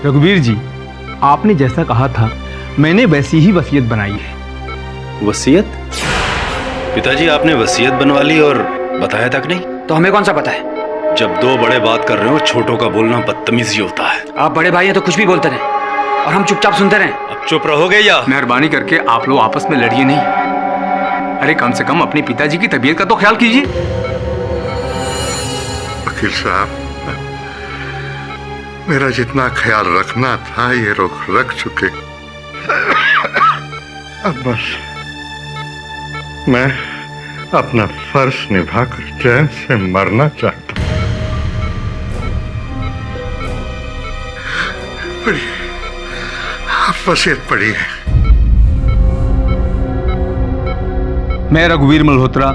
रघुवीर जी, आपने जैसा कहा था मैंने वैसी ही वसीयत बनाई है। वसीयत? पिताजी आपने वसीयत बनवा ली और बताया तक नहीं? तो हमें कौन सा पता है? जब दो बड़े बात कर रहे हो छोटों का बोलना बदतमीजी होता है। आप बड़े भाई हैं तो कुछ भी बोलते रहे और हम चुपचाप सुनते रहे। अब चुप रहोगे या? मेहरबानी करके आप लोग आपस में लड़िए नहीं। अरे कम से कम अपने पिताजी की तबीयत का तो ख्याल कीजिए। वकील साहब, मेरा जितना ख्याल रखना था ये रख चुके। अब बस मैं अपना फर्ज निभाकर चैन से मरना चाहता हूं। पढ़िए, आप वसीयत पढ़िए। मैं रघुवीर मल्होत्रा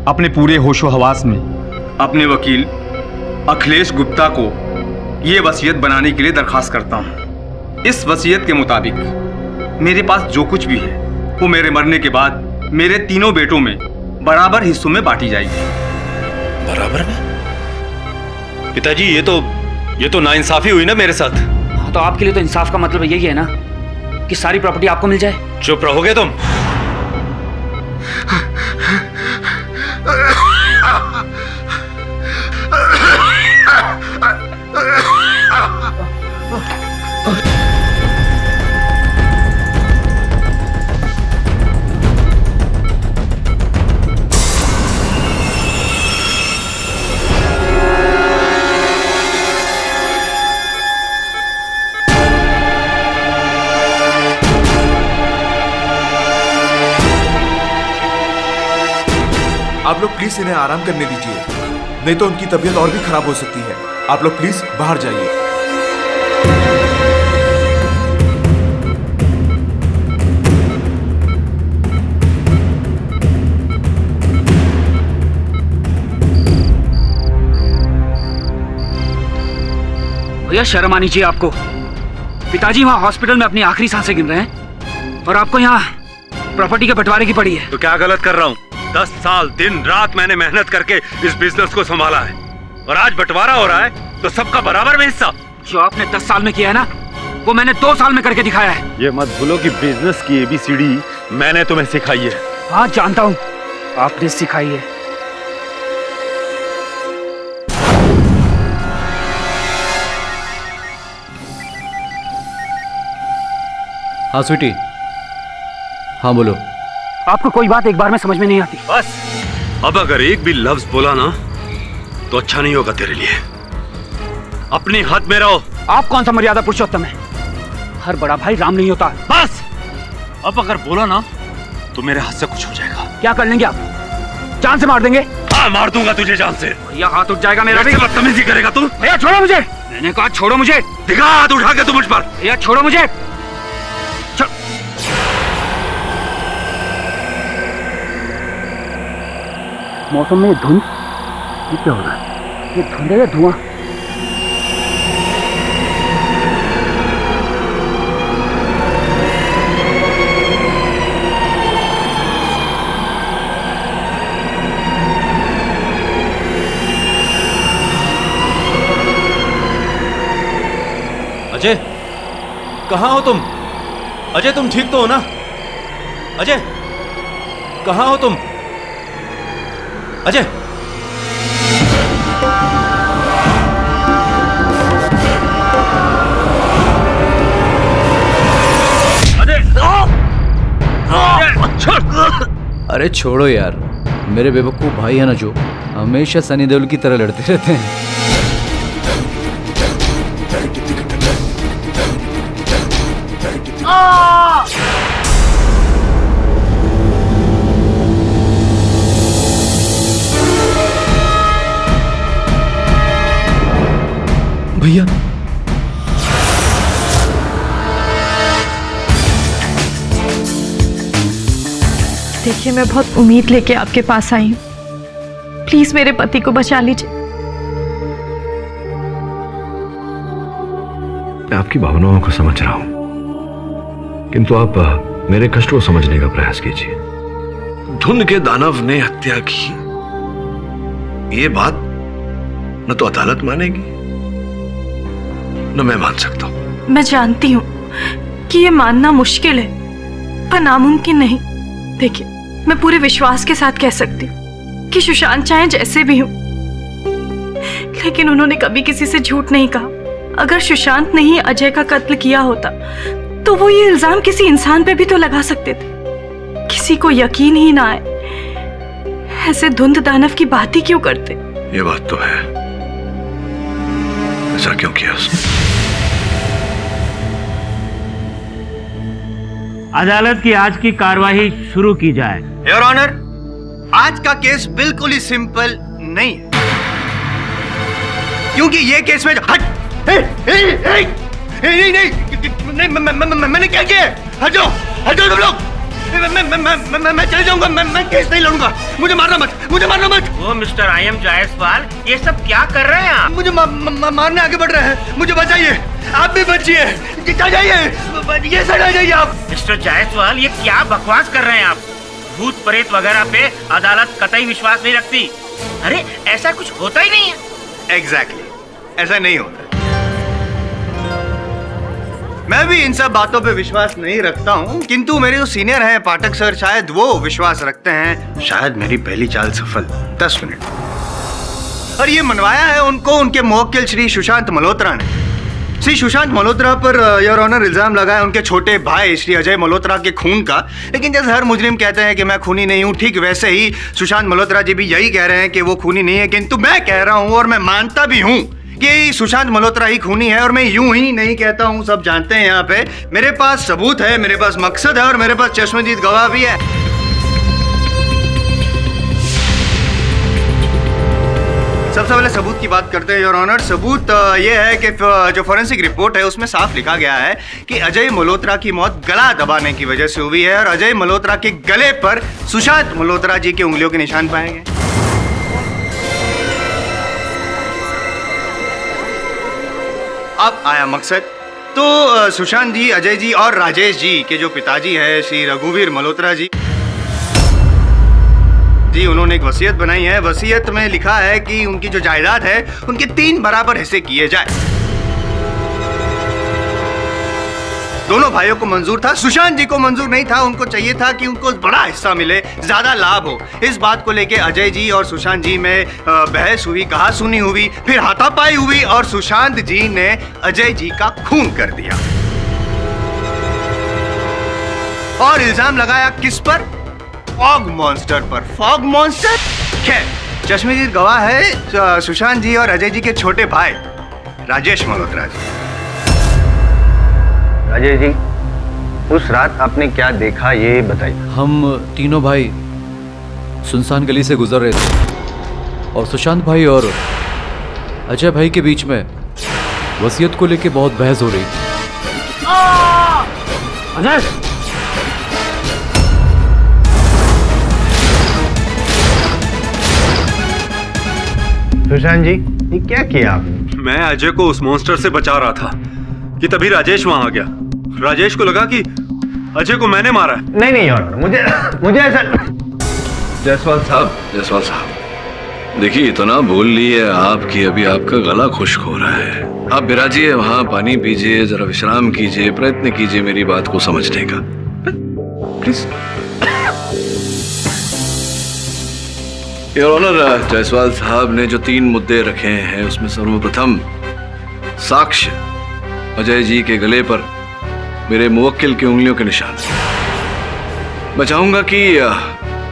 अपने पूरे होशो हवास में अपने वकील अखिलेश गुप्ता को ये वसीयत बनाने के लिए दरखास्त करता हूँ। इस वसीयत के मुताबिक मेरे पास जो कुछ भी है वो मेरे मरने के बाद मेरे तीनों बेटों में बराबर हिस्सों में बांटी जाएगी। बराबर में? पिताजी ये तो नाइंसाफी हुई ना मेरे साथ। हाँ, तो आपके लिए तो इंसाफ का मतलब यही है ना कि सारी प्रॉपर्टी आपको मिल जाए। चुप रहोगे तुम? आप लोग प्लीज इन्हें आराम करने दीजिए, नहीं तो उनकी तबीयत और भी खराब हो सकती है। आप लोग प्लीज बाहर जाइए। भैया शर्म आनी चाहिए आपको। पिताजी वहां हॉस्पिटल में अपनी आखिरी सांसें गिन रहे हैं और आपको यहाँ प्रॉपर्टी के बंटवारे की पड़ी है। तो क्या गलत कर रहा हूँ? 10 साल दिन रात मैंने मेहनत करके इस बिजनेस को संभाला है और आज बंटवारा हो रहा है तो सबका बराबर में हिस्सा। जो आपने 10 साल में किया है ना वो मैंने 2 साल में करके दिखाया है। ये मत भूलो कि बिजनेस की ABCD मैंने तुम्हें सिखाई है। हाँ जानता हूँ, आपने सिखाई है। हाँ स्वीटी, हाँ बोलो। आपको कोई बात एक बार में समझ में नहीं आती। बस अब अगर एक भी लफ्ज बोला ना तो अच्छा नहीं होगा तेरे लिए। अपनी हद में रहो। आप कौन सा मर्यादा पुरुषोत्तम है? हर बड़ा भाई राम नहीं होता। बस अब अगर बोला ना तो मेरे हाथ से कुछ हो जाएगा। क्या कर लेंगे आप? जान से मार देंगे? हाँ मार दूंगा तुझे जान से। भैया हाथ उठ जाएगा मेरा भी। बदतमीजी करेगा तू? भैया छोड़ो मुझे। मैंने कहा छोड़ो मुझे। दिखा हाथ उठा के तू मुझ पर। भैया छोड़ो मुझे। मौसम में धुंध, ये क्या हो रहा है? ये धुंध है या धुआं? अजय, कहाँ हो तुम? अजय तुम ठीक तो हो ना? अजय कहाँ हो तुम? अजय अरे छोड़ो यार, मेरे बेवकूफ भाई है ना जो हमेशा सनी देओल की तरह लड़ते रहते हैं। भैया देखिए, मैं बहुत उम्मीद लेके आपके पास आई हूँ। प्लीज मेरे पति को बचा लीजिए। मैं आपकी भावनाओं को समझ रहा हूं, किंतु आप मेरे कष्ट को समझने का प्रयास कीजिए। धुन के दानव ने हत्या की, ये बात न तो अदालत मानेगी न मैं मान सकता हूं। मैं जानती हूँ कि ये मानना मुश्किल है, पर नामुमकिन नहीं। देखिए, मैं पूरे विश्वास के साथ कह सकती हूँ कि सुशांत चाहे जैसे भी हो, लेकिन उन्होंने कभी किसी से झूठ नहीं कहा। अगर सुशांत ने ही अजय का कत्ल किया होता तो वो ये इल्जाम किसी इंसान पे भी तो लगा सकते थे। किसी को यकीन ही ना आए, ऐसे धुंध दानव की बात ही क्यों करते? ये बात तो है, ऐसा क्यों किया उसने? अदालत की आज की कार्यवाही शुरू की जाए। योर ऑनर, आज का केस बिल्कुल ही सिंपल नहीं है, क्योंकि ये केस में मैंने क्या किया? हट जाओ तुम लोग। मैं चले जाऊंगा, मैं केस नहीं लड़ूंगा। मुझे मारना मत। वो मिस्टर आई.एम. जायसवाल, ये सब क्या कर रहे हैं आप? मुझे मारने आगे बढ़ रहे हैं। मुझे बचाइए, आप भी बचिए। चल जाइए, ये साइड आ जाइए आप। मिस्टर जायसवाल, ये क्या बकवास कर रहे हैं आप? भूत प्रेत वगैरह पे अदालत कतई विश्वास नहीं रखती। अरे ऐसा कुछ होता ही नहीं है। एग्जैक्टली, ऐसा नहीं होता। मैं भी इन सब बातों पे विश्वास नहीं रखता हूँ, किंतु मेरे जो सीनियर हैं पाठक सर, शायद वो विश्वास रखते हैं। शायद मेरी पहली चाल सफल। 10 मिनट। और ये मनवाया है उनको उनके मुवक्किल श्री सुशांत मल्होत्रा ने। Shri Sushant Malhotra per your honour इल्जाम लगा है उनके छोटे भाई श्री अजय मल्होत्रा के खून का। लेकिन जैसे हर मुजरिम कहते हैं कि मैं खूनी नहीं हूँ, ठीक वैसे ही सुशांत मल्होत्रा जी भी यही कह रहे हैं कि वो खूनी नहीं है। किंतु मैं कह रहा हूँ और मैं मानता भी हूँ कि सुशांत मल्होत्रा ही खूनी है, और मैं यूं ही नहीं कहता हूं, सब जानते हैं यहाँ पे। मेरे पास सबूत है, मेरे पास मकसद है, और मेरे पास चश्मदीद गवाह भी है। सबसे पहले सबूत की बात करते हैं योर ऑनर। सबूत ये है कि जो फोरेंसिक रिपोर्ट है उसमें साफ लिखा गया है कि अजय मल्होत्रा की मौत गला दबाने की वजह से हुई है, और अजय मल्होत्रा के गले पर सुशांत मल्होत्रा जी की उंगलियों के निशान पाए गए। अब आया मकसद। तो सुशांत जी, अजय जी और राजेश जी के जो पिताजी हैं श्री रघुवीर मल्होत्रा जी, उन्होंने एक वसीयत बनाई है। वसीयत में लिखा है कि उनकी जो जायदाद है उनके 3 बराबर हिस्से किए जाए। दोनों भाइयों को मंजूर था, सुशांत जी को मंजूर नहीं था। उनको चाहिए था कि उनको बड़ा हिस्सा मिले, ज्यादा लाभ हो। इस बात को लेके अजय जी और सुशांत जी में बहस हुई, कहा सुनी हुई, फिर हाथापाई हुई, और सुशांत जी ने अजय जी का खून कर दिया। और इल्जाम लगाया किस पर? फॉग मॉन्स्टर पर। Fog monster? खैर, चश्मदीद गवाह है सुशांत जी और अजय जी के छोटे भाई राजेश मल्होत्रा जी। राजेश जी, उस रात आपने क्या देखा ये बताइए। हम तीनों भाई सुनसान गली से गुजर रहे थे, और सुशांत भाई और अजय भाई के बीच में वसीयत को लेके बहुत बहस हो रही थी। अजय! सुशांत जी, ये क्या किया आपने? मैं अजय को उस मॉन्स्टर से बचा रहा था कि तभी राजेश वहां आ गया। राजेश को लगा कि अजय को मैंने मारा है। नहीं यार, मुझे ऐसा। जायसवाल साहब, देखिए इतना बोल लिए आप कि अभी आपका गला खुश्क हो रहा है। आप बिराजिए, वहां पानी पीजिए, जरा विश्राम कीजिए, प्रयत्न कीजिए मेरी बात को समझने का, प्लीज। योर ऑनर, जायसवाल साहब ने जो 3 मुद्दे रखे हैं उसमें सर्वप्रथम साक्ष्य अजय जी के गले पर मेरे मुवक्किल की उंगलियों के निशान। मैं चाहूंगा कि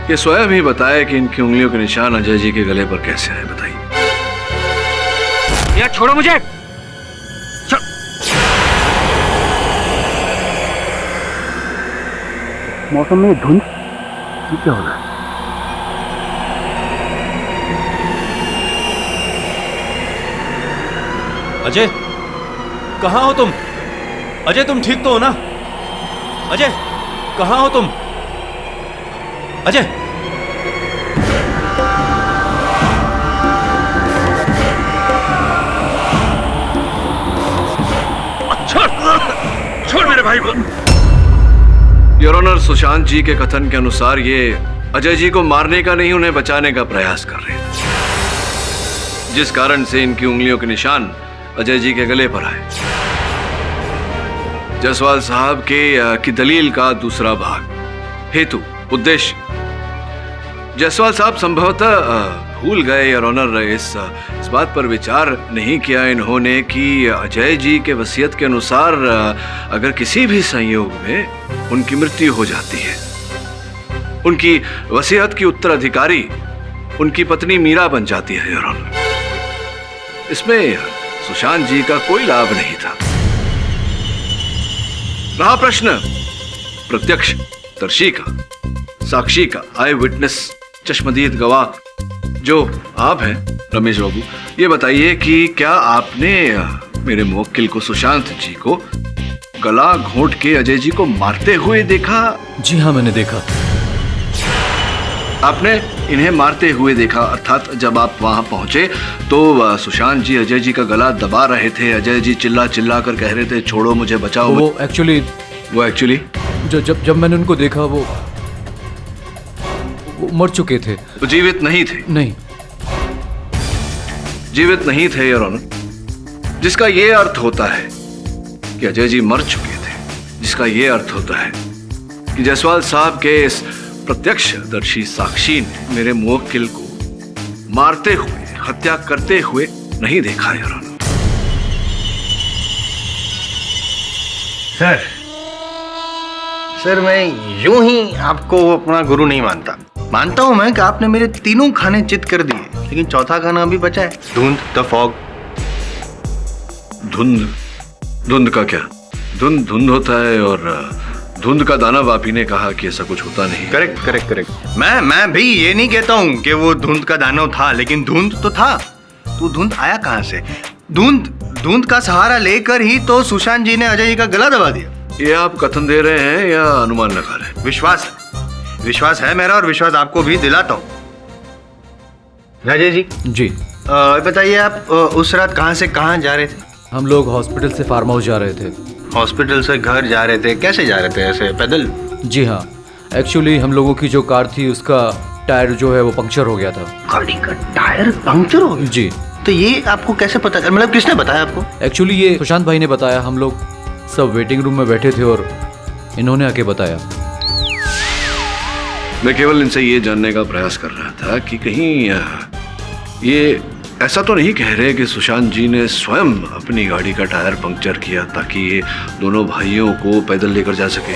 ये स्वयं ही बताए कि इनकी उंगलियों के निशान अजय जी के गले पर कैसे आए, बताइए। यार छोड़ो मुझे। मौसम में धुंध क्या हो रहा है? अजय, कहाँ हो तुम? अजय, तुम ठीक तो हो ना? अजय, कहाँ हो तुम? अजय! छोड़ मेरे भाई को। योर ऑनर, सुशांत जी के कथन के अनुसार ये अजय जी को मारने का नहीं, उन्हें बचाने का प्रयास कर रहे थे, जिस कारण से इनकी उंगलियों के निशान अजय जी के गले पर आए। जायसवाल साहब की दलील का दूसरा भाग। हेतु, उद्देश्य। जायसवाल साहब संभवतः भूल गए और ऑनर इस बात पर विचार नहीं किया इन्होंने कि अजय जी के वसीयत के अनुसार अगर किसी भी संयोग में उनकी मृत्यु हो जाती है, उनकी वसीयत की उत्तराधिकारी उनकी पत्नी मीरा बन जाती है योर ऑनर। इसमें सुशांत जी का कोई लाभ नहीं था। रहा प्रश्न प्रत्यक्षदर्शी का, साक्षी का, आई विटनेस, चश्मदीद गवाह जो आप हैं रमेश बाबू, ये बताइए कि क्या आपने मेरे मुवक्किल को, सुशांत जी को गला घोंट के अजय जी को मारते हुए देखा? जी हाँ, मैंने देखा। आपने इन्हें मारते हुए देखा, अर्थात जब आप वहां पहुंचे तो सुशांत जी अजय जी का गला दबा रहे थे, अजय जी चिल्ला चिल्ला कर कह रहे थे छोड़ो मुझे, बचाओ। वो एक्चुअली जब मैंने उनको देखा वो मर चुके थे। तो जीवित नहीं थे? नहीं, जीवित नहीं थे योर ऑनर, जिसका ये अर्थ होता है कि अजय जी मर चुके थे, जिसका ये अर्थ होता है कि जायसवाल साहब के इस प्रत्यक्षदर्शी साक्षी ने मेरे मुवक्किल को मारते हुए, हत्या करते हुए नहीं देखा योर ऑनर। सर मैं यूं ही आपको अपना गुरु नहीं मानता। मानता हूं मैं कि आपने मेरे तीनों खाने चित कर दिए, लेकिन चौथा खाना अभी बचा है, धुंध, द फॉग। धुंध का क्या? धुंध होता है और धुंध का दानव आप ही ने कहा कि ऐसा कुछ होता नहीं। करेक्ट। मैं भी ये नहीं कहता हूँ कि वो धुंध का दानव था, लेकिन धुंध तो था। तो धुंध आया कहाँ से? धुंध का सहारा लेकर ही तो सुशांत जी ने अजय जी का गला दबा दिया। ये आप कथन दे रहे हैं या अनुमान लगा रहे हैं? विश्वास है मेरा, और विश्वास आपको भी दिलाता हूँ। राजेश जी बताइए, आप उस रात कहाँ से कहाँ जा रहे थे? हम लोग हॉस्पिटल से फार्म हाउस जा रहे थे। हॉस्पिटल से घर जा रहे थे? कैसे जा रहे थे, ऐसे पैदल? जी हाँ, एक्चुअली हम लोगों की जो कार थी उसका टायर जो है वो पंक्चर हो गया था। गाड़ी का टायर पंक्चर हो गया? जी। तो ये आपको कैसे पता, मतलब किसने बताया आपको? एक्चुअली ये सुशांत भाई ने बताया। हम लोग सब वेटिंग रूम में बैठे थे और इन्होंने आके बताया। मैं केवल इनसे ये जानने का प्रयास कर रहा था कि कहीं ये ऐसा तो नहीं कह रहे कि सुशांत जी ने स्वयं अपनी गाड़ी का टायर पंक्चर किया ताकि ये दोनों भाइयों को पैदल लेकर जा सके?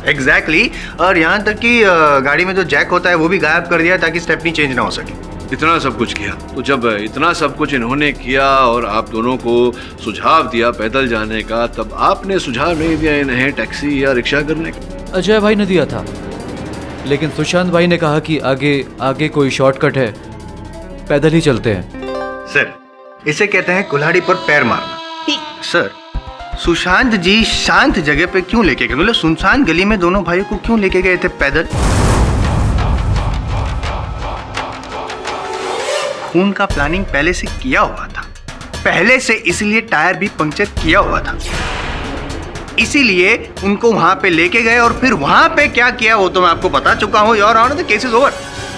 एग्जैक्टली। और यहाँ तक कि गाड़ी में जो जैक होता है वो भी गायब कर दिया ताकि स्टेपनी चेंज ना हो सके। इतना सब कुछ किया, तो जब इतना सब कुछ इन्होंने किया और आप दोनों को सुझाव दिया पैदल जाने का, तब आपने सुझाव नहीं दिया इन्हें टैक्सी या रिक्शा करने का? अजय भाई ने दिया था, लेकिन सुशांत भाई ने कहा कि आगे कोई शॉर्टकट है, पैदल ही चलते हैं। सर, इसे कहते हैं कुल्हाड़ी पर पैर मारना। सर, सुशांत जी शांत जगह पे क्यों लेके गए, मतलब सुनसान गली में दोनों भाइयों को क्यों लेके गए थे पैदल? खून का प्लानिंग पहले से किया हुआ था, इसलिए टायर भी पंक्चर किया हुआ था, इसीलिए उनको वहां पे लेके गए। और फिर वहां पे क्या किया वो तो मैं आपको बता चुका हूँ। Your honour, the case is over.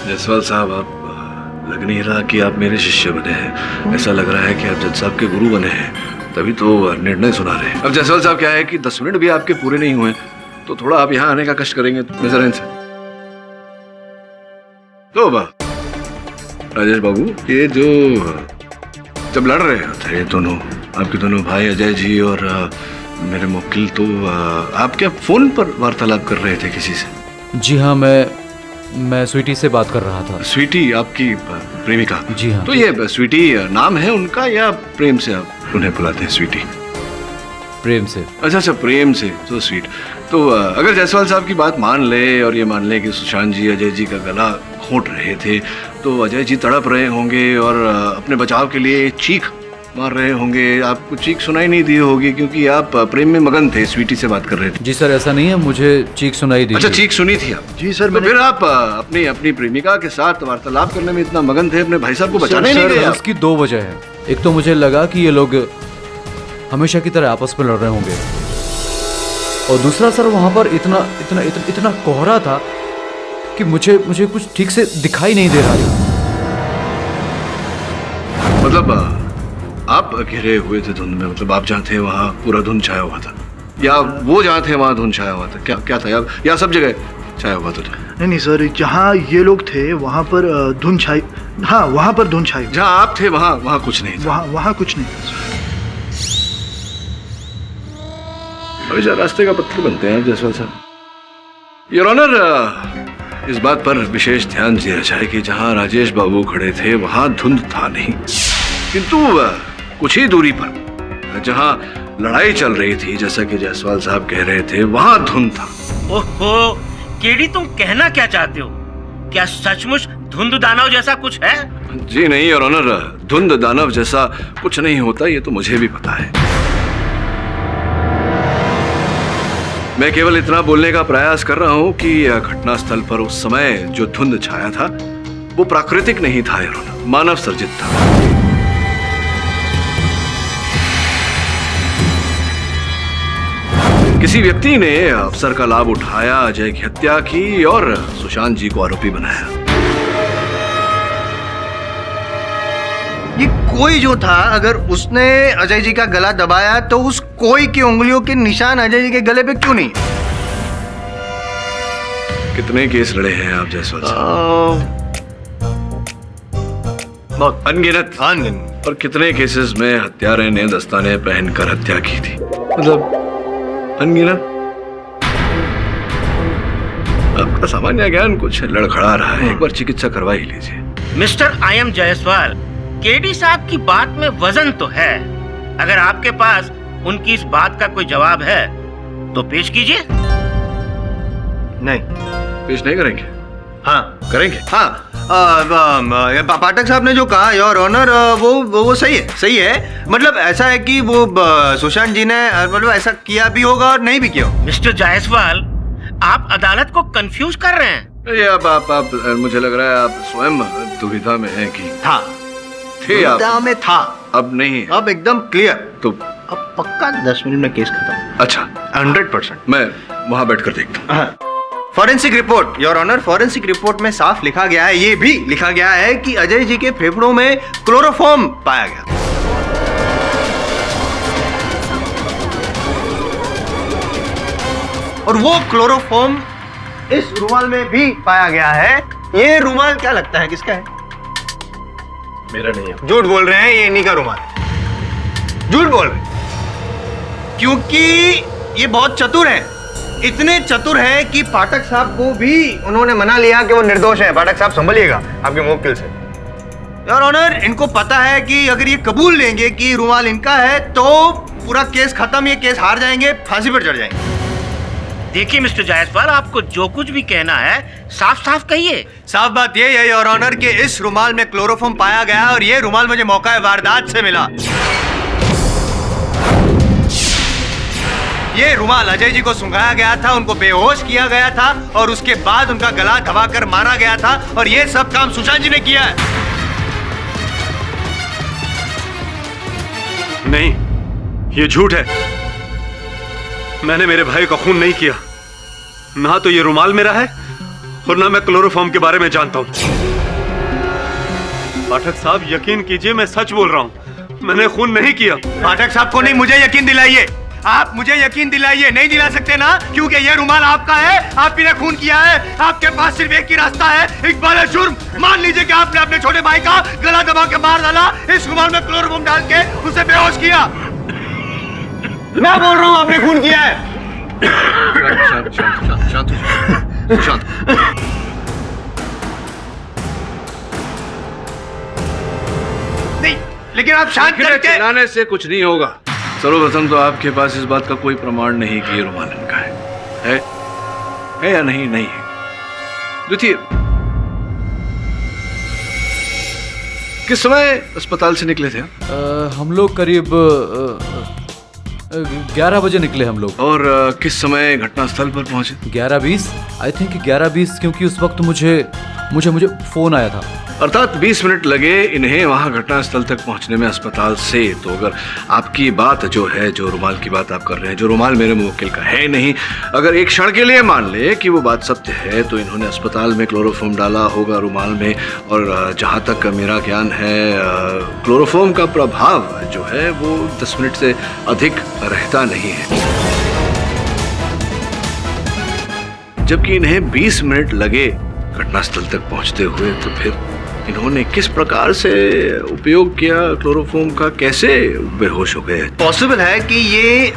Jaiswal साहब, आप लग नहीं रहा कि आप मेरे शिष्य बने हैं, ऐसा लग रहा है कि आप जज साहब के गुरु बने हैं, तभी तो निर्णय सुना रहे हैं। अब जायसवाल साहब क्या है कि 10 मिनट भी आपके पूरे नहीं हुए, तो थोड़ा आप यहाँ आने का कष्ट करेंगे नजर इनसे। तो राजेश बाबू, ये जो जब लड़ रहे थे दोनों, आपके दोनों भाई अजय जी और मेरे मुवक्किल, तो आप क्या फोन पर वार्तालाप कर रहे थे किसी से? जी हाँ, मैं स्वीटी से बात कर रहा था। स्वीटी आपकी प्रेमिका? जी हाँ। तो ये स्वीटी नाम है उनका या प्रेम से आप उन्हें बुलाते हैं स्वीटी? प्रेम से। अच्छा, प्रेम से, तो स्वीट। तो अगर जायसवाल साहब की बात मान ले और ये मान ले कि सुशांत जी अजय जी का गला घोंट रहे थे, तो अजय जी तड़प रहे होंगे और अपने बचाव के लिए चीख मार रहे होंगे। आपको चीख सुनाई नहीं दी होगी क्योंकि आप प्रेम में मगन थे, स्वीटी से बात कर रहे थे। जी सर, ऐसा नहीं है, मुझे चीख सुनाई दी। अच्छा, चीख सुनी थी आप? जी सर। तो फिर आप अपनी प्रेमिका के साथ वार्तालाप करने में इतना मगन थे, अपने भाई साहब को बचाने नहीं गए? इसकी 2 वजह है। एक तो मुझे लगा कि ये लोग हमेशा की तरह आपस में लड़ रहे होंगे, और दूसरा सर वहां पर इतना कोहरा था कि मुझे कुछ ठीक से दिखाई नहीं दे रहा था। मतलब आप घिरे हुए थे धुंध में, मतलब आप जहाँ थे वहाँ पूरा धुंध छाया हुआ था? या वो जहाँ थे वहाँ धुंध छाया हुआ था? क्या क्या था? या सब जगह छाया हुआ था? नहीं सर, जहाँ ये लोग थे वहाँ पर धुंध छाई, हाँ वहाँ पर धुंध छाई। जहाँ आप थे वहाँ कुछ नहीं था? वहाँ कुछ नहीं था। हमेशा रास्ते का पत्थर बनते हैं जायसवाल साहब। योर ऑनर, इस बात पर विशेष ध्यान दिया जाए कि जहाँ राजेश बाबू खड़े थे वहाँ धुंध था नहीं, किंतु कुछ ही दूरी पर जहाँ लड़ाई चल रही थी, जैसा कि जायसवाल साहब कह रहे थे, वहाँ धुंध था। ओहो, केडी तुम कहना क्या चाहते हो? क्या सचमुच धुंध दानव जैसा कुछ है? जी नहीं योर ऑनर, धुंध दानव जैसा कुछ नहीं होता, ये तो मुझे भी पता है। मैं केवल इतना बोलने का प्रयास कर रहा हूं कि घटना स्थल पर उस समय जो धुंध छाया था वो प्राकृतिक नहीं था योर ऑनर, मानव सर्जित था। किसी व्यक्ति ने अवसर का लाभ उठाया, अजय की हत्या की और सुशांत जी को आरोपी बनाया। ये कोई जो था, अगर उसने अजय जी का गला दबाया तो उस कोई की उंगलियों के निशान अजय जी के गले पे क्यों नहीं? कितने केस लड़े हैं आप जायसवाल साहब? बहुत अनगिनत। और कितने केसेस में हत्यारे ने दस्ताने पहनकर हत्या की थी? मतलब अनगिनत। आपका सामान्य ज्ञान कुछ लड़खड़ा रहा है, एक बार चिकित्सा करवा ही लीजिए। Mister I am Jaiswal, KD साहब की बात में वजन तो है। अगर आपके पास उनकी इस बात का कोई जवाब है तो पेश कीजिए। नहीं, पेश नहीं करेंगे? हाँ करेंगे। हाँ, पाठक साहब ने जो कहा योर ऑनर, वो सही है। मतलब ऐसा है कि वो सुशांत जी ने मतलब ऐसा किया भी होगा और नहीं भी किया। मिस्टर जायसवाल, आप अदालत को कंफ्यूज कर रहे हैं। ये आप मुझे लग रहा है आप स्वयं दुविधा में हैं कि थे आप? दुविधा में था, अब नहीं, अब एकदम क्लियर। तो अब पक्का 10 मिनट में केस खत्म। अच्छा, 100%। मैं वहां बैठकर देखता हूँ। Forensic report your honour, forensic report में साफ लिखा गया है, ये भी लिखा गया है कि अजय जी के फेफड़ों में क्लोरोफॉर्म पाया गया। और वो क्लोरोफॉर्म इस रुमाल में भी पाया गया है। ये रुमाल क्या लगता है किसका है? मेरा नहीं है। झूठ बोल रहे हैं, ये इन्हीं का रुमाल है। झूठ बोल रहे हैं क्योंकि ये बहुत चतुर है। इतने चतुर है कि पाठक साहब को भी उन्होंने मना लिया कि वो निर्दोष है। पाठक साहब संभलिएगा आपके मुवक्किल से। योर ऑनर, इनको पता है कि अगर ये कबूल लेंगे कि रुमाल इनका है तो पूरा केस खत्म, ये केस हार जाएंगे, फांसी पर चढ़ जाएंगे। देखिए मिस्टर जायसवाल, आपको जो कुछ भी कहना है साफ साफ कहिए। साफ बात ये है योर ऑनर कि इस रुमाल में क्लोरोफॉर्म पाया गया और ये रुमाल मुझे मौका वारदात से मिला। ये रुमाल अजय जी को सुंघाया गया था, उनको बेहोश किया गया था और उसके बाद उनका गला दबाकर मारा गया था और ये सब काम सुशांत जी ने किया है। नहीं, ये झूठ है। मैंने मेरे भाई का खून नहीं किया। ना तो ये रुमाल मेरा है और ना मैं क्लोरोफॉर्म के बारे में जानता हूं। पाठक साहब, यकीन कीजिए, मैं सच बोल रहा हूं। मैंने खून नहीं किया। पाठक साहब को नहीं, मुझे यकीन दिलाइए। आप मुझे यकीन दिलाइए। नहीं दिला सकते ना, क्योंकि ये रुमाल आपका है, आप ही ने खून किया है। आपके पास सिर्फ एक ही रास्ता है, इकबाल जुर्म। मान लीजिए कि आपने अपने छोटे भाई का गला दबा के मार डाला, इस रुमाल में क्लोरोफॉर्म डाल के उसे बेहोश किया। मैं बोल रहा हूँ आपने खून किया है। शांत। नहीं, लेकिन आप शांत करके चिल्लाने से कुछ नहीं होगा। सर्वप्रथम तो आपके पास इस बात का कोई प्रमाण नहीं कि ये रुमाल इनका है या नहीं? नहीं है। द्वितीय, किस समय अस्पताल से निकले थे? हम लोग करीब 11 बजे निकले हम लोग। और किस समय घटनास्थल पर पहुंचे? 11:20, आई थिंक 11:20, क्योंकि उस वक्त मुझे फोन आया था। अर्थात 20 मिनट लगे इन्हें वहां घटनास्थल तक पहुंचने में अस्पताल से। तो अगर आपकी बात जो है, जो रुमाल की बात आप कर रहे हैं, जो रुमाल मेरे मुवक्किल का है नहीं, अगर एक क्षण के लिए मान ले कि वो बात सत्य है, तो इन्होंने अस्पताल में क्लोरोफॉर्म डाला होगा रुमाल में। और जहां तक मेरा ज्ञान है, क्लोरोफॉर्म का प्रभाव जो है वो 10 मिनट से अधिक रहता नहीं है। जबकि इन्हें 20 मिनट लगे घटनास्थल तक पहुंचते हुए, तो फिर इन्होंने किस प्रकार से उपयोग किया क्लोरोफॉर्म का, कैसे बेहोश हो गए? पॉसिबल है कि ये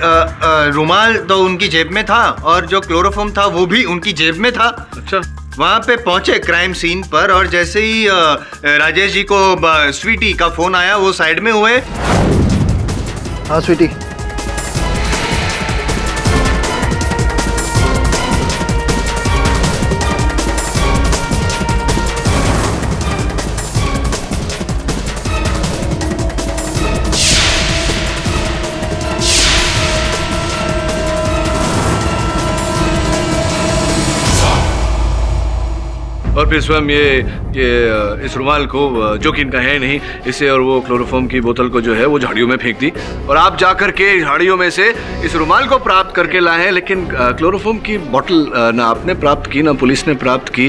रुमाल तो उनकी जेब में था और जो क्लोरोफॉर्म था वो भी उनकी जेब में था। अच्छा, वहां पे पहुंचे क्राइम सीन पर और जैसे ही राजेश जी को स्वीटी का फोन आया वो साइड में हुए। हाँ स्वीटी, और फिर स्वयं ये इस रुमाल को, जो कि इनका है नहीं, इसे और वो क्लोरोफॉर्म की बोतल को जो है वो झाड़ियों में फेंक दी, और आप जाकर के झाड़ियों में से इस रुमाल को प्राप्त करके लाए हैं। लेकिन क्लोरोफॉर्म की बोतल ना आपने प्राप्त की, ना पुलिस ने प्राप्त की,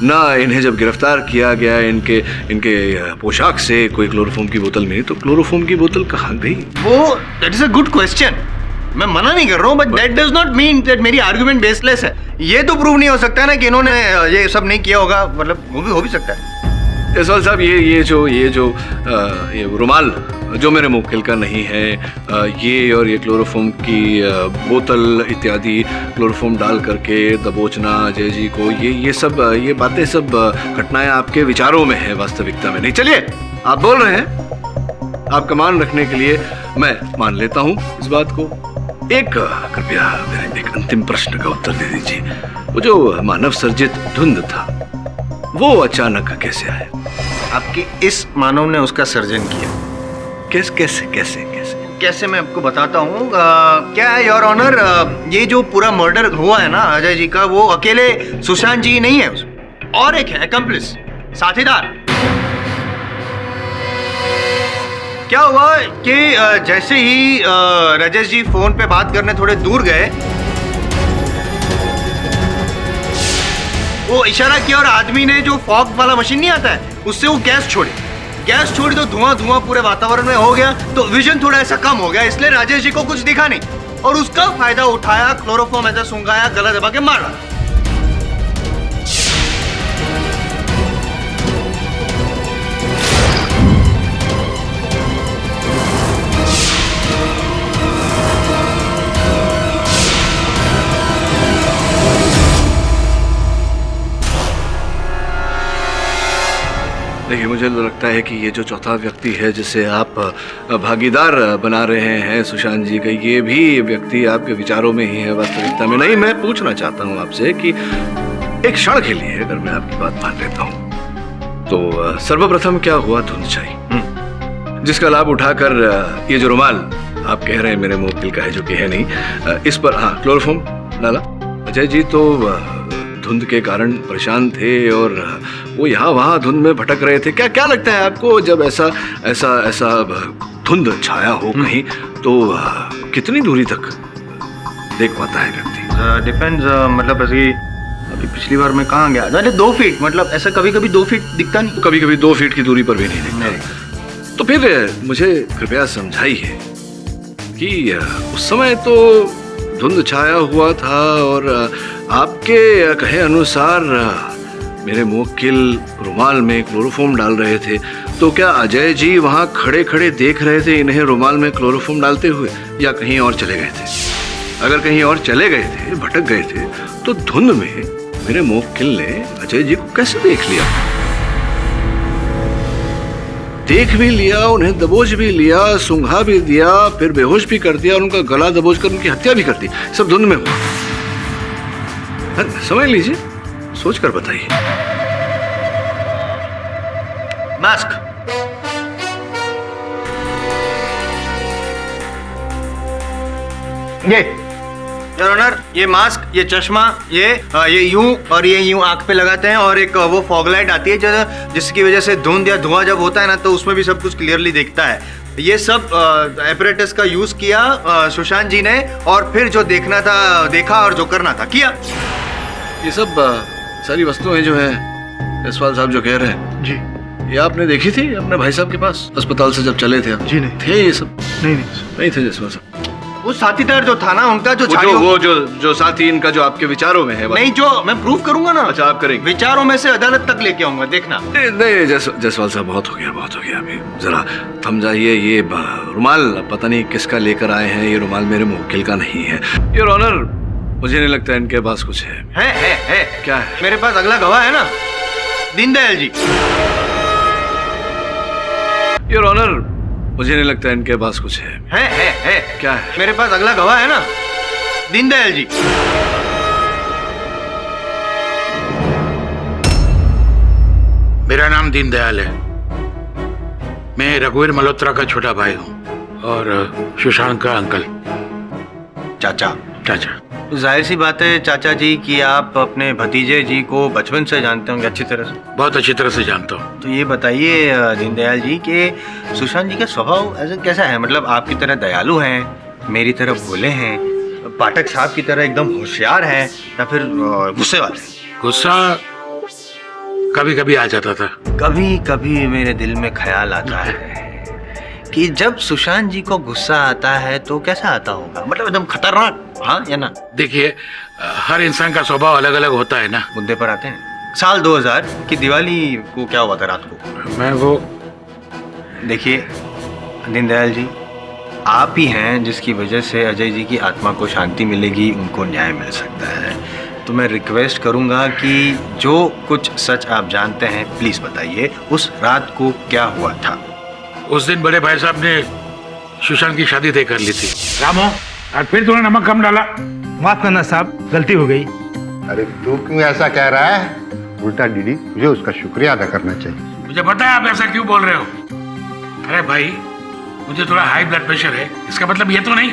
ना इन्हें जब गिरफ्तार किया गया इनके पोशाक से कोई क्लोरोफॉर्म की बोतल मिली। तो क्लोरोफॉर्म की बोतल कहाँ गई? वो that is a good question. मैं मना नहीं कर रहा हूँ, but that does not mean that मेरी आर्गुमेंट बेसलेस है। ये तो प्रूव नहीं हो सकता ना कि इन्होंने ये सब नहीं किया होगा, मतलब हो भी सकता है। जयसवाल साहब, ये जो रुमाल जो मेरे मुवक्किल का नहीं है, ये और ये क्लोरोफॉर्म की बोतल इत्यादि क्लोरोफॉर्म डाल करके दबोचना अजय जी को, ये बातें सब घटनाएं आपके विचारों में है, वास्तविकता में नहीं। चलिए, आप बोल रहे हैं, आपका मान रखने के लिए मैं मान लेता हूँ इस बात को। कृपया मेरे एक अंतिम प्रश्न का उत्तर दे दीजिए। वो जो मानव सर्जित धुंध था वो अचानक कैसे आया? आपके इस मानव ने उसका सर्जन किया। कैसे मैं आपको बताता हूँ। क्या है योर ऑनर, ये जो पूरा मर्डर हुआ है ना अजय जी का, वो अकेले सुशांत जी नहीं है उसमें, और एक है एक्म्प्लिस, साथीदार। क्या हुआ कि जैसे ही राजेश जी फोन पे बात करने थोड़े दूर गए, वो इशारा किया और आदमी ने जो फॉग वाला मशीन नहीं आता है उससे वो गैस छोड़ी तो धुआं पूरे वातावरण में हो गया। तो विजन थोड़ा ऐसा कम हो गया, इसलिए राजेश जी को कुछ दिखा नहीं और उसका फायदा उठाया, क्लोरोफॉर्म ऐसा सूंघाया, गला दबा के मारा। देखिए, मुझे लगता है कि ये जो चौथा व्यक्ति है जिसे आप भागीदार बना रहे हैं सुशांत जी का, ये भी व्यक्ति आपके विचारों में ही है, वास्तविकता में नहीं। मैं पूछना चाहता हूँ आपसे कि एक क्षण के लिए अगर मैं आपकी बात मान लेता हूँ, तो सर्वप्रथम क्या हुआ धुंधशाही, जिसका लाभ उठाकर ये जो रुमाल आप कह रहे हैं मेरे मुवक्किल का है, जो कि है नहीं, इस पर क्लोरोफॉर्म डाला। अजय जी तो धुंध के कारण परेशान थे और वो यहाँ वहाँ धुंध में भटक रहे थे। क्या लगता है आपको, जब ऐसा धुंध छाया हो कहीं, तो कितनी दूरी तक देख पाता है व्यक्ति? डिपेंड्स, मतलब अभी पिछली बार मैं कहाँ गया था, 2 फीट, मतलब ऐसा कभी 2 फीट दिखता नहीं, कभी 2 फीट की दूरी पर भी नहीं दिखता। तो फिर मुझे कृपया समझाइए कि उस समय तो धुंध छाया हुआ था और आपके कहे अनुसार मेरे मुवक्किल रुमाल में क्लोरोफॉर्म डाल रहे थे, तो क्या अजय जी वहाँ खड़े खड़े देख रहे थे इन्हें रुमाल में क्लोरोफॉर्म डालते हुए, या कहीं और चले गए थे? अगर कहीं और चले गए थे, भटक गए थे, तो धुंध में मेरे मुवक्किल ने अजय जी को कैसे देख लिया? देख भी लिया, उन्हें दबोच भी लिया, सूंघा भी दिया, फिर बेहोश भी कर दिया और उनका गला दबोच कर उनकी हत्या भी कर दी, सब धुंध में हुआ। समझ लीजिए, सोच कर बताइए। मास्क, ये योर ऑनर, ये मास्क, ये चश्मा, ये यूं और ये यूं आंख पे लगाते हैं, और एक वो फॉग लाइट आती है जिसकी वजह से धुंध या धुआं जब होता है ना, तो उसमें भी सब कुछ क्लियरली दिखता है। ये सब एपरेटस का यूज किया सुशांत जी ने, और फिर जो देखना था देखा और जो करना था किया। ये सब सारी वस्तुएं जो है जयसवाल साहब जो कह रहे हैं जी, ये आपने देखी थी अपने भाई साहब के पास अस्पताल से जब चले थे आप? जी नहीं थे ये सब? नहीं नहीं थे जयसवाल साहब। वो साथीदार जो था ना उनका जो जो साथी इनका जो आपके विचारों में है नहीं, जो मैं प्रूफ करूंगा ना। अच्छा, आप करेंगे? विचारों में से अदालत तक लेके आऊंगा, देखना। नहीं जसवाल साहब, बहुत हो गया अभी जरा थम जाइए। ये रुमाल पता नहीं किसका लेकर आए हैं, ये रुमाल मेरे मुवक्किल का नहीं है योर ऑनर। मुझे नहीं लगता इनके पास कुछ है। क्या है? मेरे पास अगला गवाह है ना, दीनदयाल जी। योर ऑनर, मुझे नहीं लगता इनके पास कुछ है। क्या है? मेरे पास अगला गवाह है ना, दीनदयाल जी। मेरा नाम दीनदयाल है। मैं रघुवीर मल्होत्रा का छोटा भाई हूँ और सुशांत का अंकल। चाचा। जाहिर सी बात है चाचा जी कि आप अपने भतीजे जी को बचपन से जानते होंगे अच्छी तरह से। बहुत अच्छी तरह से जानता हूँ। तो ये बताइए दीनदयाल जी कि सुशांत जी का स्वभाव ऐसा कैसा है? मतलब आपकी तरह दयालु हैं, मेरी तरह भोले हैं, पाठक साहब की तरह एकदम होशियार हैं, या फिर गुस्से वाले? गुस्सा कभी कभी आ जाता था। कभी कभी मेरे दिल में ख्याल आता है कि जब सुशांत जी को गुस्सा आता है तो कैसा आता होगा, मतलब एकदम खतरनाक, हाँ या ना? देखिए, हर इंसान का स्वभाव अलग अलग होता है ना। मुद्दे पर आते हैं। साल 2000 की दिवाली को क्या हुआ था रात को? मैं वो देखिए दीनदयाल जी, आप ही हैं जिसकी वजह से अजय जी की आत्मा को शांति मिलेगी, उनको न्याय मिल सकता है। तो मैं रिक्वेस्ट करूंगा कि जो कुछ सच आप जानते हैं प्लीज बताइए, उस रात को क्या हुआ था? उस दिन बड़े भाई साहब ने सुशांत की शादी तय कर ली थी। रामो, आज फिर तूने नमक कम डाला। माफ करना साहब, गलती हो गई। अरे तू क्यों ऐसा कह रहा है? उल्टा डीडी, तुझे उसका शुक्रिया अदा करना चाहिए। मुझे पता है आप ऐसा क्यों बोल रहे हो। अरे भाई, मुझे थोड़ा हाई ब्लड प्रेशर है, इसका मतलब ये तो नहीं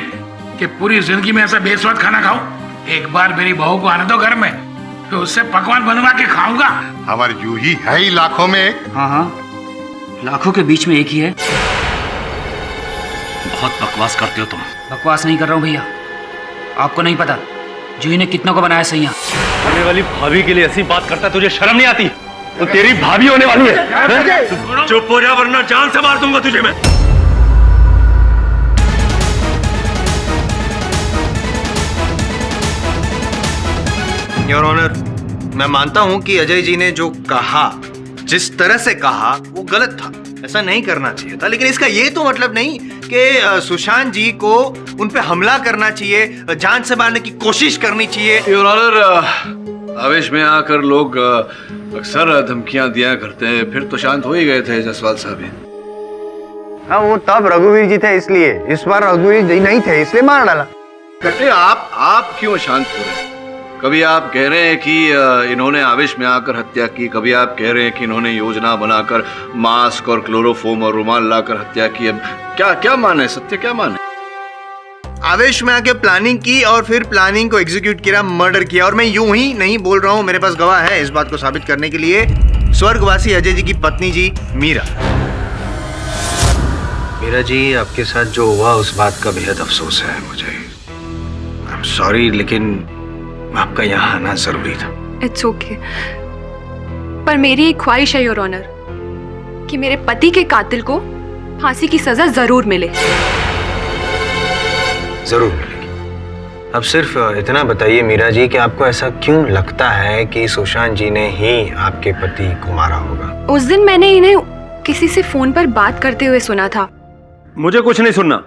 कि पूरी जिंदगी में ऐसा बेस्वाद खाना खाऊं। एक बार मेरी बहू को आने दो घर में, तो उससे पकवान बनवा के खाऊंगा। हमारे जूही है ही लाखों में एक। हाँ, लाखों के बीच में एक ही है। बहुत बकवास करते हो तुम। बकवास नहीं कर रहा हूँ भैया, आपको नहीं पता जूही ने कितनों को बनाया सैया। होने वाली भाभी के लिए ऐसी बात करता है, तुझे शर्म नहीं आती? तो तेरी भाभी होने वाली है। चुप हो जा वरना जान से मार दूंगा तुझे मैं। योर ऑनर, मैं मानता हूं कि अजय जी ने जो कहा, जिस तरह से कहा, वो गलत था, ऐसा नहीं करना चाहिए था। लेकिन इसका ये तो मतलब नहीं कि सुशांत जी को उन पे हमला करना चाहिए, जान से मारने की कोशिश करनी चाहिए। योर ऑनर, आवेश में आकर लोग अक्सर धमकियां दिया करते हैं, फिर तो शांत हो ही गए थे जसवाल साहब। हाँ, वो तब रघुवीर जी थे इसलिए, इस बार रघुवीर जी नहीं थे इसलिए मार डाला। कहते आप क्यों शांत हो रहे हैं? कभी आप कह रहे हैं कि इन्होंने आवेश में आकर हत्या की, कभी आप कह रहे हैं कि इन्होंने योजना बनाकर मास्क और क्लोरोफॉर्म और रुमाल लाकर हत्या की। अब क्या माने, सत्य क्या माने? आवेश में आके प्लानिंग की और फिर प्लानिंग को एग्जीक्यूट किया, मर्डर किया। और मैं यूं ही नहीं बोल रहा हूं, मेरे पास गवाह है इस बात को साबित करने के लिए। स्वर्गवासी अजय जी की पत्नी जी मीरा। मीरा जी, आपके साथ जो हुआ उस बात का बेहद अफसोस है मुझे। आई एम सॉरी, लेकिन आपका यहाँ आना जरूरी था। इट्स ओके, पर मेरी एक ख्वाहिश है योर ऑनर कि मेरे पति के कातिल को फांसी की सजा जरूर मिले। जरूर मिलेगी। अब सिर्फ इतना बताइए मीरा जी कि आपको ऐसा क्यों लगता है कि सुशांत जी ने ही आपके पति को मारा होगा? उस दिन मैंने इन्हें किसी से फोन पर बात करते हुए सुना था। मुझे कुछ नहीं सुनना।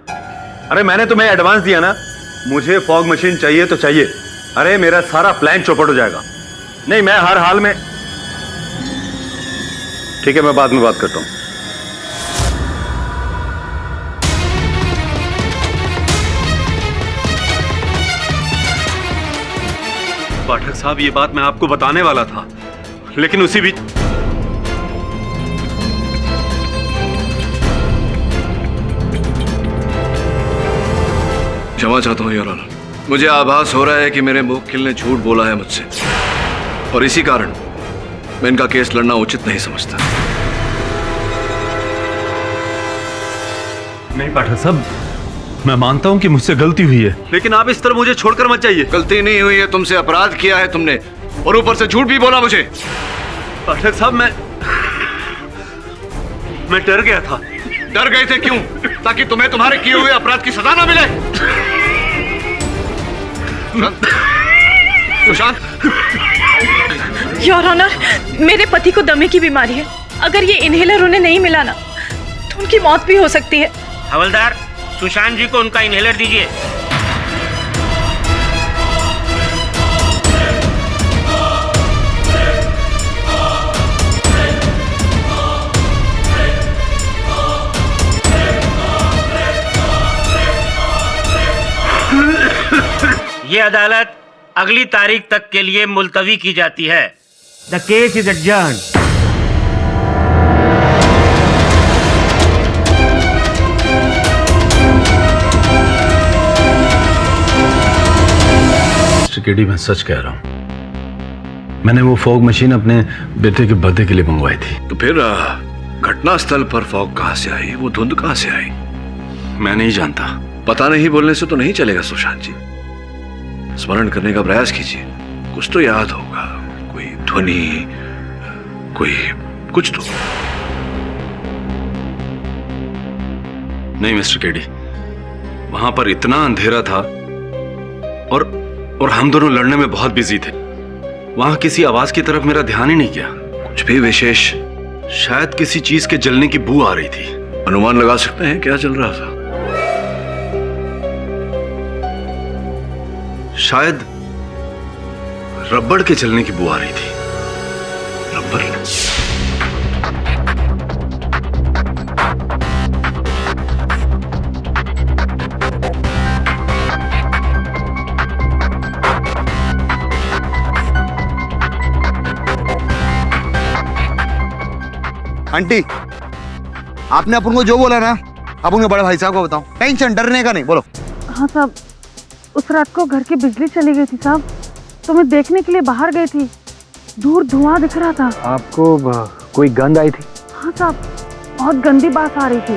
अरे मैंने तुम्हें एडवांस दिया ना, मुझे फॉग मशीन चाहिए तो चाहिए। अरे मेरा सारा प्लान चौपट हो जाएगा। नहीं, मैं हर हाल में। ठीक है, मैं बाद में बात करता हूं। पाठक साहब, ये बात मैं आपको बताने वाला था, लेकिन उसी बीच क्षमा चाहता हूं योर ऑनर। मुझे आभास हो रहा है कि मेरे मुवक्किल ने झूठ बोला है मुझसे, और इसी कारण मैं इनका केस लड़ना उचित नहीं समझता। नहीं पाठक साहब, मैं मानता हूं कि मुझसे गलती हुई है, लेकिन आप इस तरह मुझे छोड़कर मत जाइए। गलती नहीं हुई है, तुमसे अपराध किया है तुमने, और ऊपर से झूठ भी बोला मुझे। पाठक साहब, मैं डर गया था। डर गए थे क्यों? ताकि तुम्हें तुम्हारे किए हुए अपराध की सजा ना मिले। सुशांत, योर ऑनर, मेरे पति को दमे की बीमारी है। अगर ये इनहेलर उन्हें नहीं मिला ना तो उनकी मौत भी हो सकती है। हवलदार, सुशांत जी को उनका इनहेलर दीजिए। ये अदालत अगली तारीख तक के लिए मुलतवी की जाती है। The case is adjourned. Mister KD, मैं सच कह रहा हूं। मैंने वो फॉग मशीन अपने बेटे के बर्थडे के लिए मंगवाई थी। तो फिर घटना स्थल पर फॉग कहां से आई, वो धुंध कहां से आई? मैं नहीं जानता। पता नहीं बोलने से तो नहीं चलेगा सुशांत जी। स्मरण करने का प्रयास कीजिए, कुछ तो याद होगा, कोई ध्वनि, कोई कुछ तो। नहीं मिस्टर केडी, वहां पर इतना अंधेरा था और हम दोनों लड़ने में बहुत बिजी थे। वहां किसी आवाज की तरफ मेरा ध्यान ही नहीं गया। कुछ भी विशेष? शायद किसी चीज के जलने की बू आ रही थी। अनुमान लगा सकते हैं क्या चल रहा था? शायद रबड़ के चलने की बू आ रही थी। रबड़? आंटी, आपने अपन को जो बोला ना, आप उनके बड़े भाई साहब को बताओ। टेंशन, डरने का नहीं, बोलो। हाँ साहब, उस रात को घर की बिजली चली गई थी साहब, तो मैं देखने के लिए बाहर गई थी। दूर धुआं दिख रहा था। आपको कोई गंध आई थी? हाँ साहब, बहुत गंदी बात आ रही थी।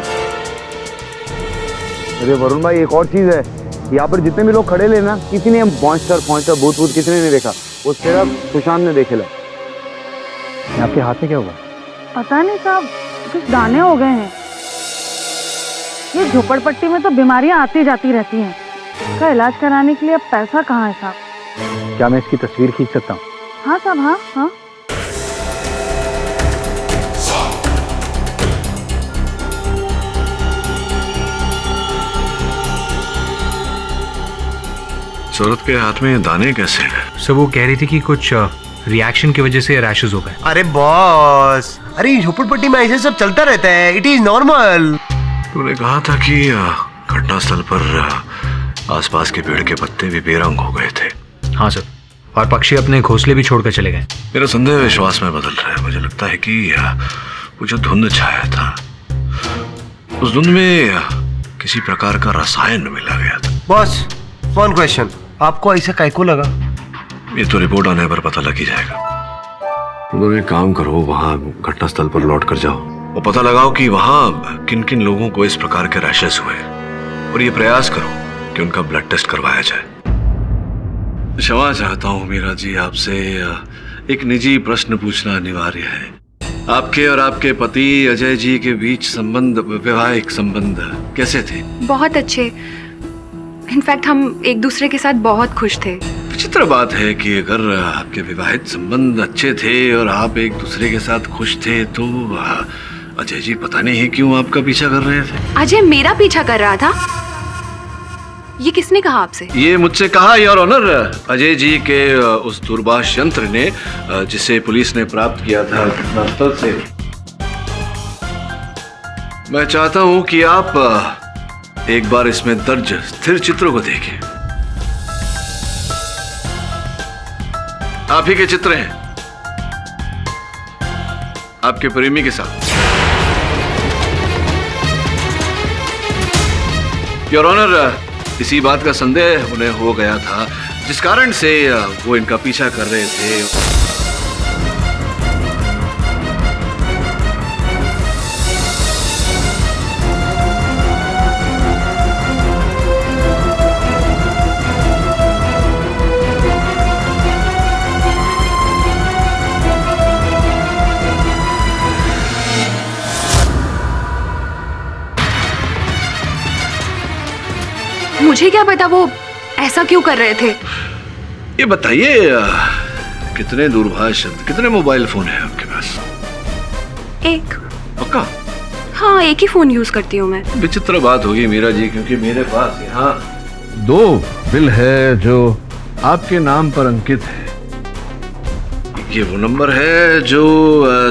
अरे वरुण भाई, एक और चीज है, यहाँ पर जितने भी लोग खड़े ले ना, किसी ने पॉइंटर भूत भूत किसी ने नहीं देखा। वो सिर्फ सुशांत ने देखे ला। आपके हाथ में क्या हुआ? पता नहीं साहब, कुछ दाने हो गए हैं। ये झोपड़पट्टी में तो बीमारियां आती जाती रहती हैं। इसका इलाज कराने के लिए अब पैसा कहाँ है साहब? क्या मैं इसकी तस्वीर खींच सकता हूँ? हाँ साहब, हाँ हाँ। सूरत के हाथ में दाने कैसे हैं? सर वो कह रही थी कि कुछ रिएक्शन की वजह से रैशेस हो गए। अरे बॉस, अरे झोपड़पट्टी में ऐसे सब चलता रहता है, इट इज नॉर्मल। तूने कहा था कि घटनास्थल पर आसपास के पेड़ के पत्ते भी बेरंग हो गए थे। हाँ सर, और पक्षी अपने घोंसले भी छोड़कर चले गए। मेरा संदेह विश्वास में बदल रहा है। मुझे लगता है कि वो जो धुंध छाया था, उस धुंध में किसी प्रकार का रसायन मिला गया था। बॉस, वन क्वेश्चन, आपको ऐसा कैको लगा? ये तो रिपोर्ट आने पर पता लग ही जाएगा। तुम एक काम करो, वहां घटनास्थल पर लौट कर जाओ और पता लगाओ कि वहां किन किन लोगों को इस प्रकार के रैशेस हुए, और ये प्रयास करो कि उनका ब्लड टेस्ट करवाया जाए। क्षमा चाहता हूँ मीरा जी, आपसे एक निजी प्रश्न पूछना अनिवार्य है। आपके और आपके पति अजय जी के बीच संबंध, वैवाहिक संबंध कैसे थे? बहुत अच्छे। इनफैक्ट हम एक दूसरे के साथ बहुत खुश थे। विचित्र बात है कि अगर आपके विवाहित संबंध अच्छे थे और आप एक दूसरे के साथ खुश थे, तो अजय जी पता नहीं क्यों आपका पीछा कर रहे थे। अजय मेरा पीछा कर रहा था? ये किसने कहा आपसे? ये मुझसे कहा योर ऑनर, अजय जी के उस दूरभाष यंत्र ने, जिसे पुलिस ने प्राप्त किया था घटनास्थल से। मैं चाहता हूं कि आप एक बार इसमें दर्ज स्थिर चित्रों को देखें। आप ही के चित्र हैं, आपके प्रेमी के साथ। योर ऑनर, इसी बात का संदेह उन्हें हो गया था, जिस कारण से वो इनका पीछा कर रहे थे। मुझे क्या पता वो ऐसा क्यों कर रहे थे। ये बताइए कितने दूरभाष यंत्र, कितने मोबाइल फोन है आपके पास? एक। पक्का? हाँ, एक ही फोन यूज करती हूँ मैं। विचित्र बात होगी मीरा जी, क्योंकि मेरे पास यहाँ 2 बिल है जो आपके नाम पर अंकित है। ये वो नंबर है जो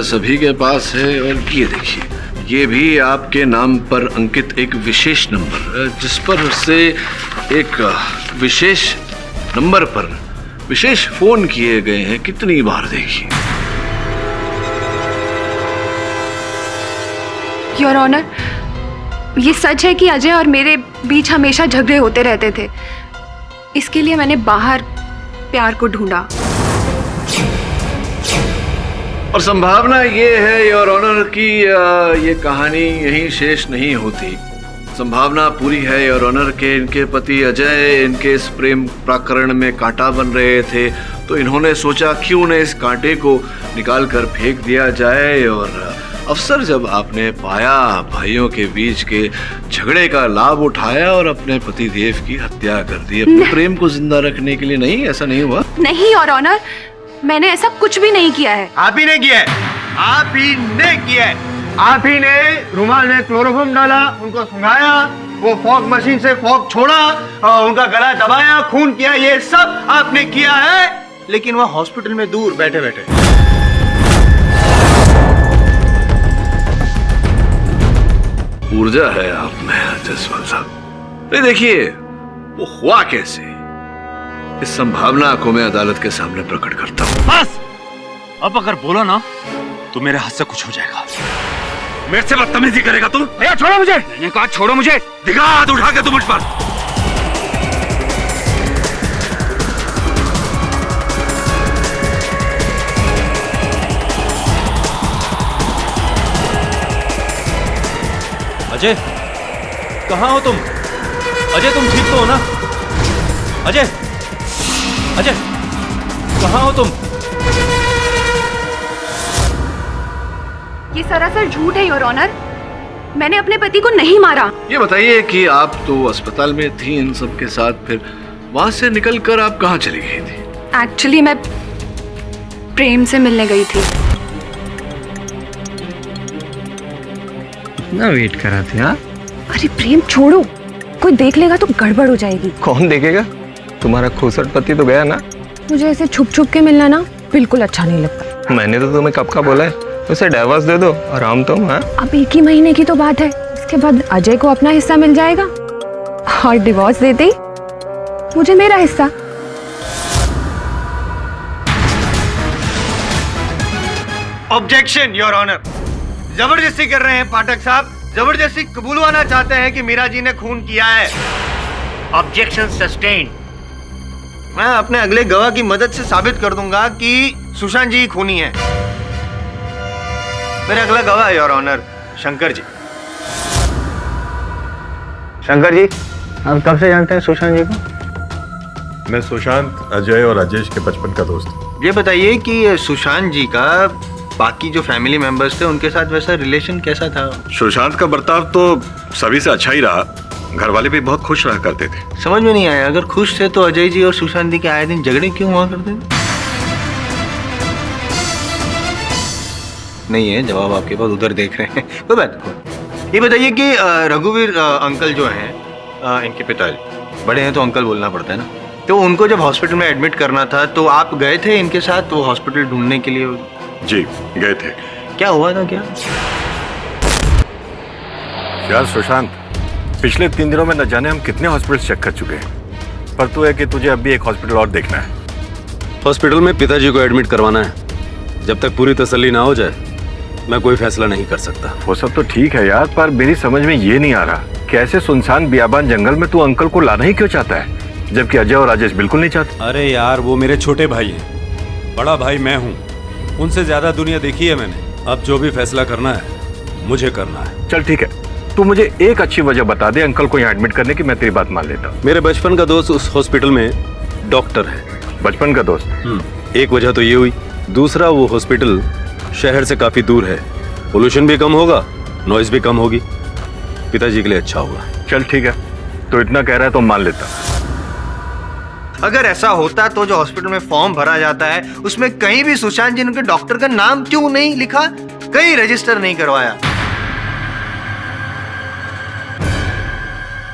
सभी के पास है, और ये देखिए ये भी आपके नाम पर अंकित एक विशेष नंबर, जिस पर से एक विशेष नंबर पर विशेष फोन किए गए हैं। कितनी बार देखिए। योर ऑनर, ये सच है कि अजय और मेरे बीच हमेशा झगड़े होते रहते थे। इसके लिए मैंने बाहर प्यार को ढूंढा। और संभावना ये है योर ऑनर कि ये कहानी यहीं शेष नहीं होती। संभावना पूरी है योर ऑनर के इनके पति अजय इनके इस प्रेम प्रकरण में कांटा बन रहे थे, तो इन्होंने सोचा क्यों न इस कांटे को निकाल कर फेंक दिया जाए। और अफसर जब आपने पाया भाइयों के बीच के झगड़े का लाभ उठाया और अपने पति देव की हत्या कर दी, अपने प्रेम को जिंदा रखने के लिए। नहीं, ऐसा नहीं हुआ। नहीं योर ऑनर, मैंने ऐसा कुछ भी नहीं किया है। आप ही ने किया है, आप ही ने किया है। आप ही ने रुमाल में क्लोरोफॉर्म डाला, उनको सुंघाया, वो फॉग मशीन से फॉग छोड़ा, उनका गला दबाया, खून किया, ये सब आपने किया है। लेकिन वह हॉस्पिटल में दूर बैठे बैठे। ऊर्जा है आप में जसवाल साहब। ये देखिए वो हुआ कैसे, इस संभावना को मैं अदालत के सामने प्रकट करता हूँ। बस अब अगर बोला ना तो मेरे हाथ से कुछ हो जाएगा। मेरे से बदतमीजी करेगा तू? भैया छोड़ो मुझे। मैंने कहा छोड़ो मुझे। दिखा हाथ उठा के तू मुझ पर। अजय, कहाँ हो तुम? अजय, तुम ठीक तो हो ना? अजय, अजय, कहाँ हो तुम? ये सरासर झूठ है योर ऑनर। मैंने अपने पति को नहीं मारा। ये बताइए कि आप तो अस्पताल में थी इन सब के साथ, फिर वहां से निकलकर आप कहाँ चली गई थी? एक्चुअली मैं प्रेम से मिलने गई थी। इतना वेट करा थे? हाँ, अरे प्रेम छोड़ो, कोई देख लेगा तो गड़बड़ हो जाएगी। कौन देखेगा? तुम्हारा खूसट पति तो गया ना। मुझे ऐसे छुप छुप के मिलना ना बिल्कुल अच्छा नहीं लगता। मैंने तो तुम्हें कब का बोला है उसे डाइवोर्स दे दो, आराम तुम। हाँ, अब 1 ही महीने की तो बात है, इसके बाद अजय को अपना हिस्सा मिल जाएगा और डिवोर्स देते ही मुझे मेरा हिस्सा। Objection your honour. जबरदस्ती कर रहे हैं पाठक साहब, जबरदस्ती कबूलवाना चाहते हैं कि मीरा जी ने खून किया है। Objection sustained. मैं अपने अगले गवाह की मदद से साबित कर दूंगा कि सुशांत जी खूनी है। मेरा अगला गवाह है योर ऑनर, शंकर जी। शंकर जी, आप कब से जानते हैं सुशांत जी को? मैं सुशांत अजय और राजेश के बचपन का दोस्त हूँ। ये बताइए कि सुशांत जी का बाकी जो फैमिली मेंबर्स थे उनके साथ वैसा रिलेशन कैसा था? सुशांत का बर्ताव तो सभी से अच्छा ही रहा, घर वाले भी बहुत खुश रहा करते थे। समझ में नहीं आया, अगर खुश थे तो अजय जी और सुशांत जी के आए दिन झगड़े क्यों हुआ करते थे? नहीं है जवाब आपके पास, उधर देख रहे हैं। कोई बात नहीं। ये बताइए कि रघुवीर अंकल जो हैं, इनके पिताजी बड़े हैं तो अंकल बोलना पड़ता है ना, तो उनको जब हॉस्पिटल में एडमिट करना था तो आप गए थे इनके साथ वो हॉस्पिटल ढूंढने के लिए? जी गए थे। क्या हुआ था? क्या यार सुशांत, पिछले 3 दिनों में न जाने हम कितने हॉस्पिटल चेक कर चुके हैं, पर तू है कि तुझे अब भी एक हॉस्पिटल और देखना है। हॉस्पिटल में पिताजी को एडमिट करवाना है। जब तक पूरी तसल्ली ना हो जाए मैं कोई फैसला नहीं कर सकता। वो सब तो ठीक है यार, पर मेरी समझ में ये नहीं आ रहा कि ऐसे सुनसान बियाबान जंगल में तू अंकल को लाना ही क्यों चाहता है, जबकि अजय और राजेश बिल्कुल नहीं चाहते। अरे यार, वो मेरे छोटे भाई हैं, बड़ा भाई मैं हूँ, उनसे ज्यादा दुनिया देखी है मैंने। अब जो भी फैसला करना है मुझे करना है। चल ठीक है, तू मुझे एक अच्छी वजह बता दे अंकल को यहाँ एडमिट करने की, मैं तेरी बात मान लेता हूँ। मेरे बचपन का दोस्त उस हॉस्पिटल में डॉक्टर है। बचपन का दोस्त? एक वजह तो ये हुई, दूसरा वो हॉस्पिटल शहर से काफी दूर है, पोल्यूशन भी कम होगा, नॉइज भी कम होगी, पिताजी के लिए अच्छा होगा। चल ठीक है, तो इतना कह रहा है तो मान लेता। अगर ऐसा होता तो जो हॉस्पिटल में फॉर्म भरा जाता है उसमें कहीं भी सुशांत जी उनके डॉक्टर का नाम क्यों नहीं लिखा, कहीं रजिस्टर नहीं करवाया?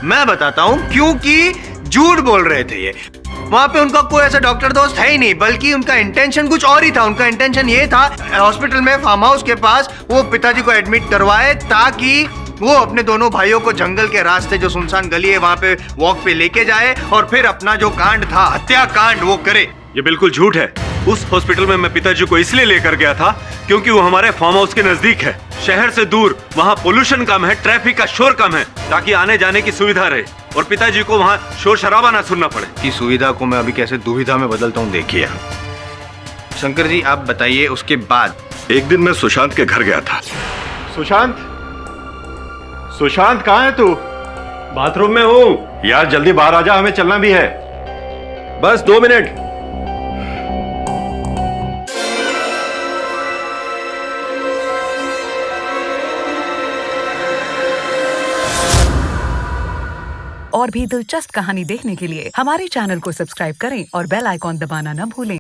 मैं बताता हूं, क्योंकि झूठ बोल रहे थे ये। वहां पे उनका कोई ऐसा डॉक्टर दोस्त है ही नहीं, बल्कि उनका इंटेंशन कुछ और ही था। उनका इंटेंशन ये था हॉस्पिटल में फार्म हाउस के पास वो पिताजी को एडमिट करवाए ताकि वो अपने दोनों भाइयों को जंगल के रास्ते जो सुनसान गली है वहां पे वॉक पे लेके जाए और फिर अपना जो कांड था, हत्या कांड, वो करे। ये बिल्कुल झूठ है। उस हॉस्पिटल में मैं पिताजी को इसलिए लेकर गया था क्योंकि वो हमारे फार्म हाउस के नजदीक है, शहर से दूर। वहाँ पोल्यूशन कम है, ट्रैफिक का शोर कम है, ताकि आने जाने की सुविधा रहे और पिताजी को वहाँ शोर शराबा ना सुनना पड़े। की सुविधा को मैं अभी कैसे दुविधा में बदलता हूँ, देखिए। शंकर जी आप बताइए उसके बाद। एक दिन मैं सुशांत के घर गया था। सुशांत, सुशांत कहाँ है तू? बाथरूम में हूँ। यार जल्दी बाहर आ जा, हमें चलना भी है। बस 2 मिनट। और भी दिलचस्प कहानी देखने के लिए हमारे चैनल को सब्सक्राइब करें और बेल आइकॉन दबाना न भूलें।